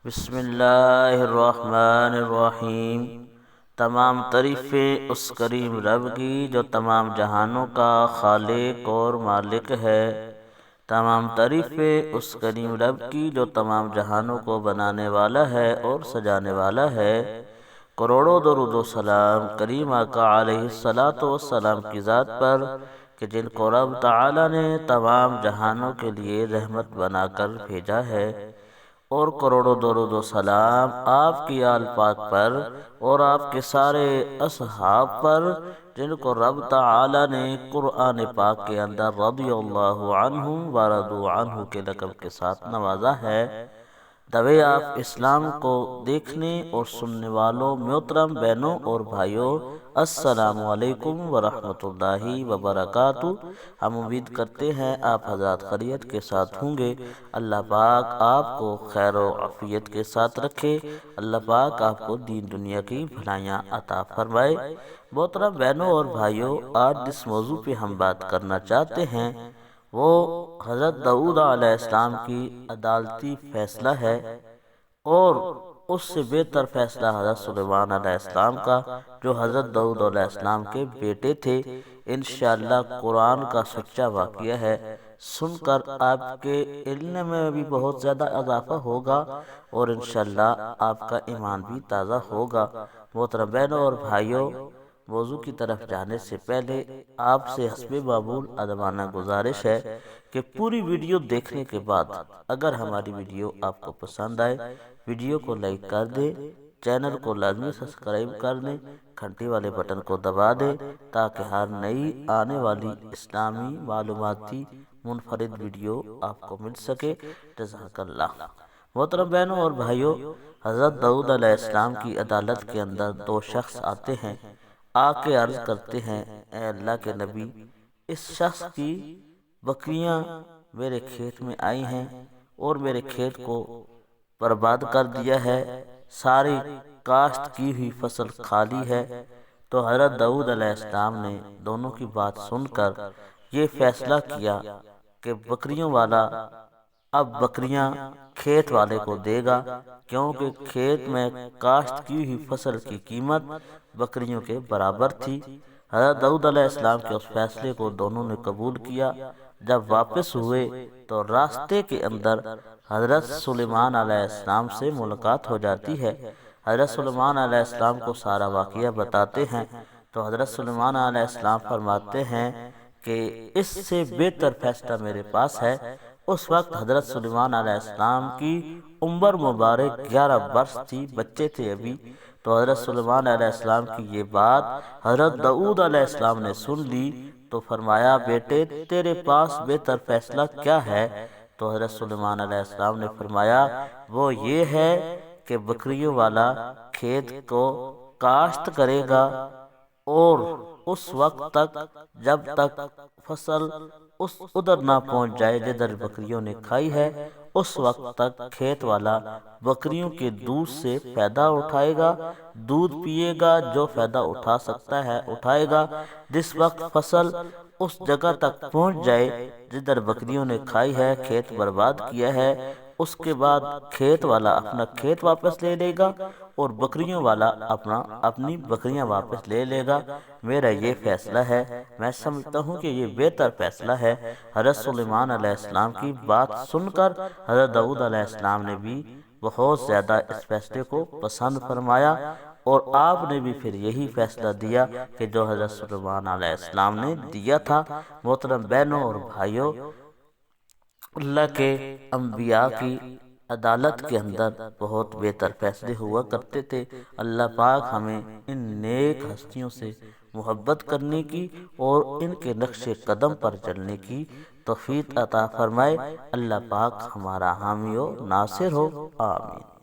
بسم اللہ الرحمن الرحیم۔ تمام تعریفیں اس کریم رب کی جو تمام جہانوں کا خالق اور مالک ہے۔ تمام تعریفیں اس کریم رب کی جو تمام جہانوں کو بنانے والا ہے اور سجانے والا ہے۔ کروڑوں درود و سلام کریم آقا علیہ الصلاۃ والسلام کی ذات پر کہ جن کو رب تعالی نے تمام جہانوں کے لیے رحمت بنا کر بھیجا ہے، اور کروڑوں درود و سلام آپ کی آل پاک پر اور آپ کے سارے اصحاب پر جن کو رب تعالی نے قرآن پاک کے اندر رضی اللہ عنہم ورضوا عنہ کے لقب کے ساتھ نوازا ہے۔ دوے آپ اسلام کو دیکھنے اور سننے والوں محترم بہنوں اور بھائیوں، السلام علیکم ورحمۃ اللہ وبرکاتہ۔ ہم امید کرتے ہیں آپ حضرات خیریت کے ساتھ ہوں گے۔ اللہ پاک آپ کو خیر و عافیت کے ساتھ رکھے۔ اللہ پاک آپ کو دین دنیا کی بھلائیاں عطا فرمائے۔ محترم بہنوں اور بھائیوں، آج جس موضوع پہ ہم بات کرنا چاہتے ہیں وہ حضرت داؤد علیہ السلام کی عدالتی فیصلہ ہے، اور اس سے بہتر فیصلہ حضرت سلیمان علیہ السلام کا جو حضرت داؤد علیہ السلام کے بیٹے تھے۔ انشاءاللہ قرآن کا سچا واقعہ ہے، سن کر آپ کے علم میں بھی بہت زیادہ اضافہ ہوگا اور انشاءاللہ آپ کا ایمان بھی تازہ ہوگا۔ محترم بہنوں اور بھائیوں، موضوع کی طرف جانے سے پہلے آپ سے حسب معمول ادبانہ گزارش ہے کہ پوری ویڈیو دیکھنے کے بعد اگر ہماری ویڈیو آپ کو پسند آئے، ویڈیو کو لائک کر دیں، چینل کو لازمی سبسکرائب کر دیں، گھنٹی والے بٹن کو دبا دیں تاکہ ہر نئی آنے والی اسلامی معلوماتی منفرد ویڈیو آپ کو مل سکے۔ جزاک اللہ۔ محترم بہنوں اور بھائیوں، حضرت داؤد علیہ السلام کی عدالت کے اندر دو شخص آتے ہیں، آ کے عرض کرتے ہیں، اے اللہ کے نبی، اس شخص کی بکریاں میرے کھیت میں آئی ہیں اور میرے کھیت کو برباد کر دیا ہے، ساری کاشت کی ہوئی فصل خالی ہے۔ تو حضرت داؤد علیہ السلام نے دونوں کی بات سن کر یہ فیصلہ کیا کہ بکریوں والا اب بکریاں کھیت والے کو دے گا، کیونکہ کھیت میں کاشت کی ہوئی فصل کی قیمت بکریوں کے برابر تھی۔ حضرت داؤد علیہ السلام کے اس فیصلے کو دونوں نے قبول کیا۔ جب واپس ہوئے تو راستے کے اندر حضرت سلیمان علیہ السلام سے ملاقات ہو جاتی ہے۔ حضرت سلیمان علیہ السلام کو سارا واقعہ بتاتے ہیں تو حضرت سلیمان علیہ السلام فرماتے ہیں کہ اس سے بہتر فیصلہ میرے پاس ہے۔ اس وقت حضرت سلیمان علیہ السلام کی عمر مبارک 11 برس تھی، بچے تھے ابھی۔ تو حضرت سلیمان علیہ السلام کی یہ بات حضرت داؤد علیہ السلام نے سن لی تو فرمایا، بیٹے تیرے پاس بہتر فیصلہ کیا ہے؟ تو حضرت سلیمان علیہ السلام نے فرمایا، وہ یہ ہے کہ بکریوں والا کھیت کو کاشت کرے گا اور اس وقت تک جب تک فصل ادھر نہ پہنچ جائے جدھر بکریوں نے کھائی ہے، اس وقت تک کھیت والا بکریوں کے دودھ سے فائدہ اٹھائے گا، دودھ پیے گا، جو فائدہ اٹھا سکتا ہے اٹھائے گا۔ جس وقت فصل اس جگہ تک پہنچ جائے جدھر بکریوں نے کھائی ہے، کھیت برباد کیا ہے، اس کے بعد کھیت والا اپنا کھیت واپس لے لے گا اور بکریوں والا اپنی بکریاں واپس لے لے گا۔ میرا یہ فیصلہ ہے، میں سمجھتا ہوں کہ یہ بہتر فیصلہ ہے۔ حضرت سلیمان علیہ السلام کی بات سن کر حضرت داؤد علیہ السلام نے بھی بہت زیادہ اس فیصلے کو پسند فرمایا، اور آپ نے بھی پھر یہی فیصلہ دیا کہ جو حضرت سلیمان علیہ السلام نے دیا تھا۔ محترم بہنوں اور بھائیوں، اللہ کے انبیاء کی عدالت کے اندر بہت بہتر فیصلے ہوا کرتے تھے۔ اللہ پاک ہمیں ان نیک ہستیوں سے محبت کرنے کی اور ان کے نقش قدم پر چلنے کی توفیق عطا فرمائے۔ اللہ پاک ہمارا حامی و ناصر ہو، آمین۔